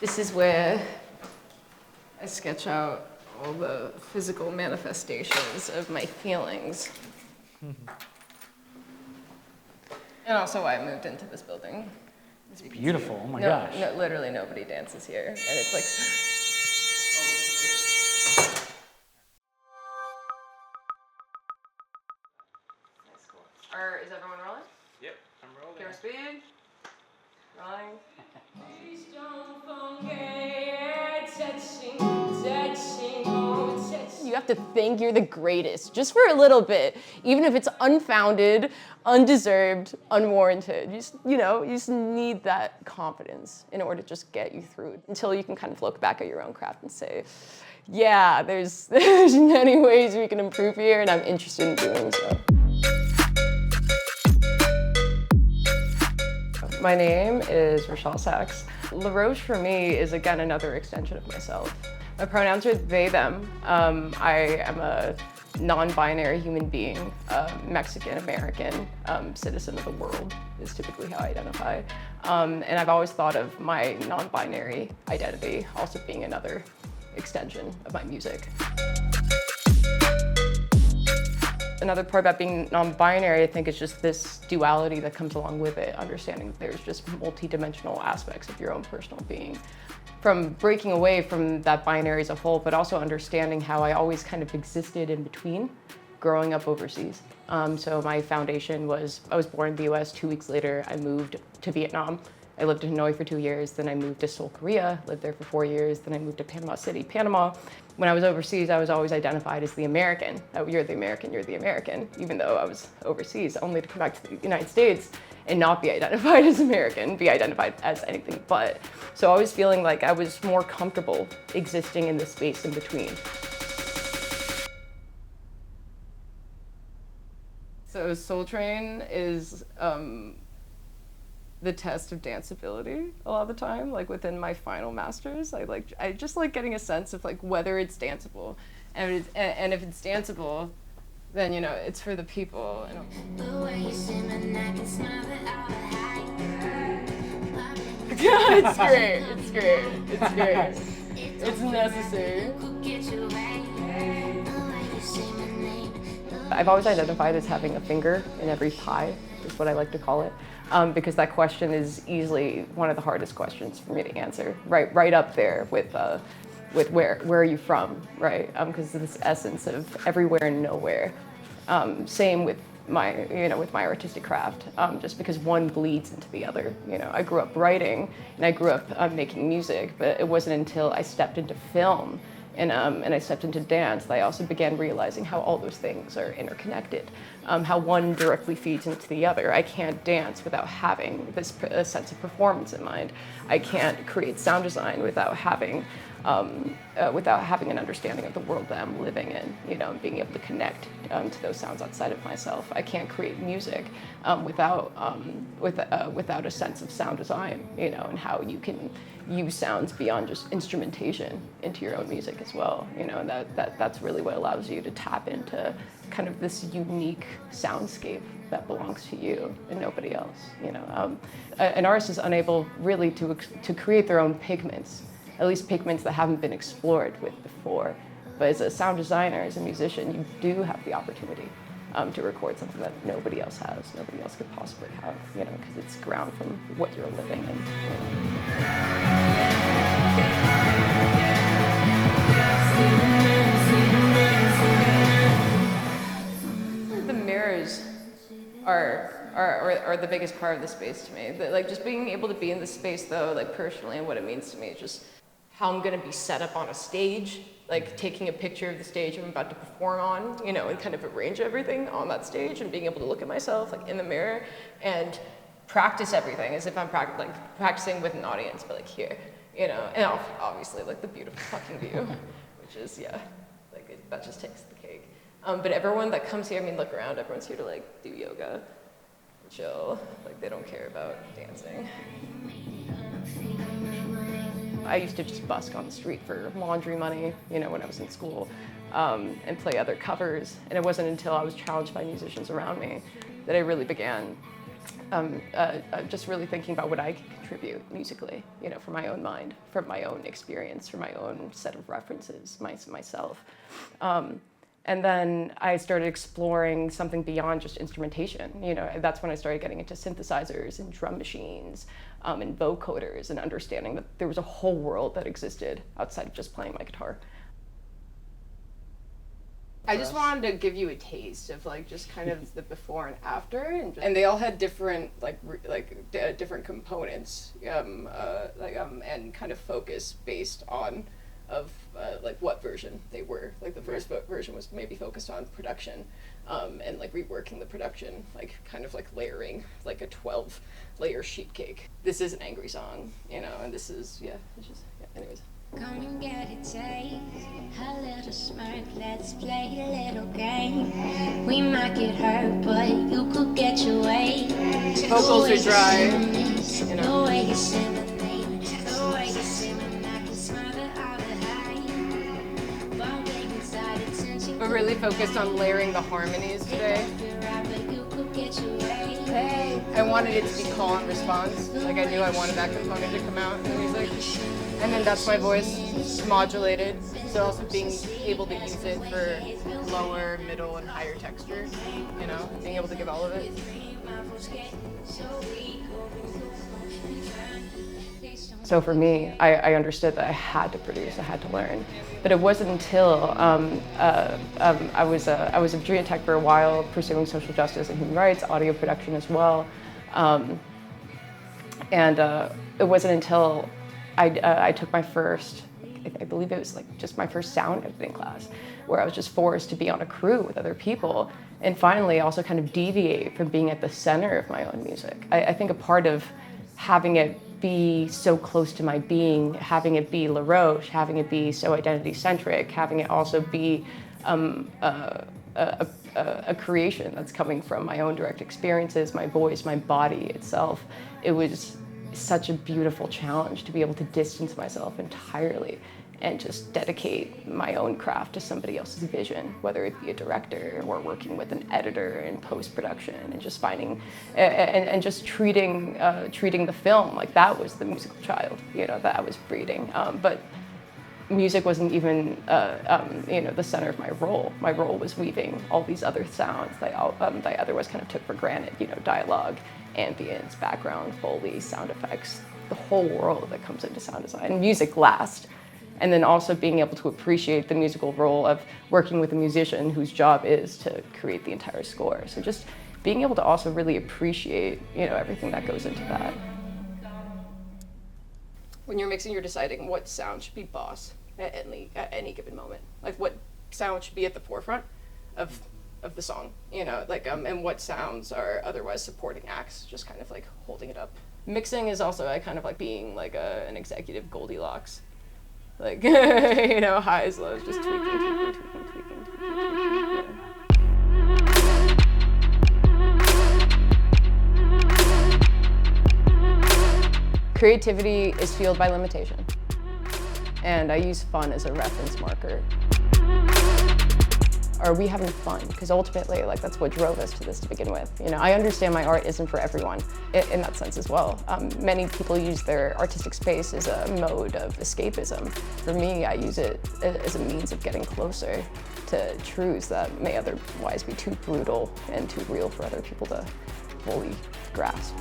This is where I sketch out all the physical manifestations of my feelings. And also why I moved into this building. It's beautiful, oh my gosh. No, literally nobody dances here. And it's like... Is everyone rolling? Yep, I'm rolling. Camera speed. Rolling. You have to think you're the greatest, just for a little bit, even if it's unfounded, undeserved, unwarranted. You just need that confidence in order to just get you through it until you can kind of look back at your own craft and say, yeah, there's many ways we can improve here, and I'm interested in doing so. My name is Roche Sachs. Roche for me is, again, another extension of myself. My pronouns are they, them. I am a non-binary human being, Mexican-American, citizen of the world is typically how I identify. And I've always thought of my non-binary identity also being another extension of my music. Another part about being non-binary, I think, is just this duality that comes along with it, understanding that there's just multi-dimensional aspects of your own personal being. From breaking away from that binary as a whole, but also understanding how I always kind of existed in between, growing up overseas. So my foundation was, I was born in the US, 2 weeks later I moved to Vietnam. I lived in Hanoi for 2 years, then I moved to Seoul, Korea, lived there for 4 years, then I moved to Panama City, Panama. When I was overseas, I was always identified as the American. Oh, you're the American, even though I was overseas, only to come back to the United States and not be identified as American, be identified as anything but. So I was feeling like I was more comfortable existing in the space in between. So Soul Train is the test of danceability a lot of the time. Like within my final masters, I just like getting a sense of like whether it's danceable, and if it's danceable, then it's for the people. Yeah, it's great. It's necessary. I've always identified as having a finger in every pie, is what I like to call it. Because that question is easily one of the hardest questions for me to answer. Right up there with where are you from, right? Because this essence of everywhere and nowhere. Same with my artistic craft. Just because one bleeds into the other. I grew up writing and I grew up making music, but it wasn't until I stepped into film and I stepped into dance that I also began realizing how all those things are interconnected, how one directly feeds into the other. I can't dance without having this sense of performance in mind. I can't create sound design without having an understanding of the world that I'm living in, and being able to connect to those sounds outside of myself. I can't create music without a sense of sound design, and how you can use sounds beyond just instrumentation into your own music as well, and that's really what allows you to tap into kind of this unique soundscape that belongs to you and nobody else. An artist is unable really to create their own pigments, at least pigments that haven't been explored with before. But as a sound designer, as a musician, you do have the opportunity to record something that nobody else has, nobody else could possibly have, because it's ground from what you're living in. The mirrors are the biggest part of the space to me. Like just being able to be in the space though, like personally, and what it means to me, just how I'm gonna be set up on a stage, like taking a picture of the stage I'm about to perform on, and kind of arrange everything on that stage and being able to look at myself like in the mirror and practice everything as if I'm practicing with an audience, but like here, and obviously like the beautiful fucking view, which is, that just takes the cake. But everyone that comes here, look around, everyone's here to like do yoga, chill, like they don't care about dancing. I used to just busk on the street for laundry money, when I was in school, and play other covers. And it wasn't until I was challenged by musicians around me that I really began just really thinking about what I could contribute musically, you know, from my own mind, from my own experience, from my own set of references, myself. And then I started exploring something beyond just instrumentation. You know, that's when I started getting into synthesizers and drum machines and vocoders and understanding that there was a whole world that existed outside of just playing my guitar. I just wanted to give you a taste of like just kind of the before and after, and they all had different different components, and kind of focus based on like what version they were. Like the first version was maybe focused on production, and like reworking the production, like kind of like layering like a 12-layer sheet cake. This is an angry song, you know, and this is it's just anyways. Come and get a taste, a little smirk, let's play a little game. We might get hurt, but you could get your way. Vocals are dry, you know. The way you sing the name, the way you sing the I can smile it out of high. Bubbling inside, attention. We're really focused on layering the harmonies today. I wanted it to be call and response. Like I knew I wanted that component to come out in the music. And then that's my voice modulated. So also being able to use it for lower, middle, and higher texture, you know, being able to give all of it. So for me, I understood that I had to produce, I had to learn. But it wasn't until I was a Virginia Tech for a while, pursuing social justice and human rights, audio production as well. It wasn't until I took my first, I believe it was like just my first sound editing class, where I was just forced to be on a crew with other people and finally also kind of deviate from being at the center of my own music. I think a part of having it be so close to my being, having it be Roche, having it be so identity-centric, having it also be a creation that's coming from my own direct experiences, my voice, my body itself. It was such a beautiful challenge to be able to distance myself entirely and just dedicate my own craft to somebody else's vision, whether it be a director or working with an editor in post-production, and just finding and just treating the film like that was the musical child, you know, that I was breeding. But music wasn't even the center of my role. My role was weaving all these other sounds that I otherwise kind of took for granted, you know, dialogue, ambience, background, Foley, sound effects, the whole world that comes into sound design. And music last. And then also being able to appreciate the musical role of working with a musician whose job is to create the entire score. So just being able to also really appreciate, you know, everything that goes into that. When you're mixing, you're deciding what sound should be boss at any given moment. Like what sound should be at the forefront of the song, you know, like and what sounds are otherwise supporting acts, just kind of like holding it up. Mixing is also kind of like being like an executive Goldilocks. Like, you know, highs, lows, just tweaking. Yeah. Creativity is fueled by limitation. And I use fun as a reference marker. Are we having fun? Because ultimately, like, that's what drove us to this to begin with. You know, I understand my art isn't for everyone in that sense as well. Many people use their artistic space as a mode of escapism. For me, I use it as a means of getting closer to truths that may otherwise be too brutal and too real for other people to fully grasp.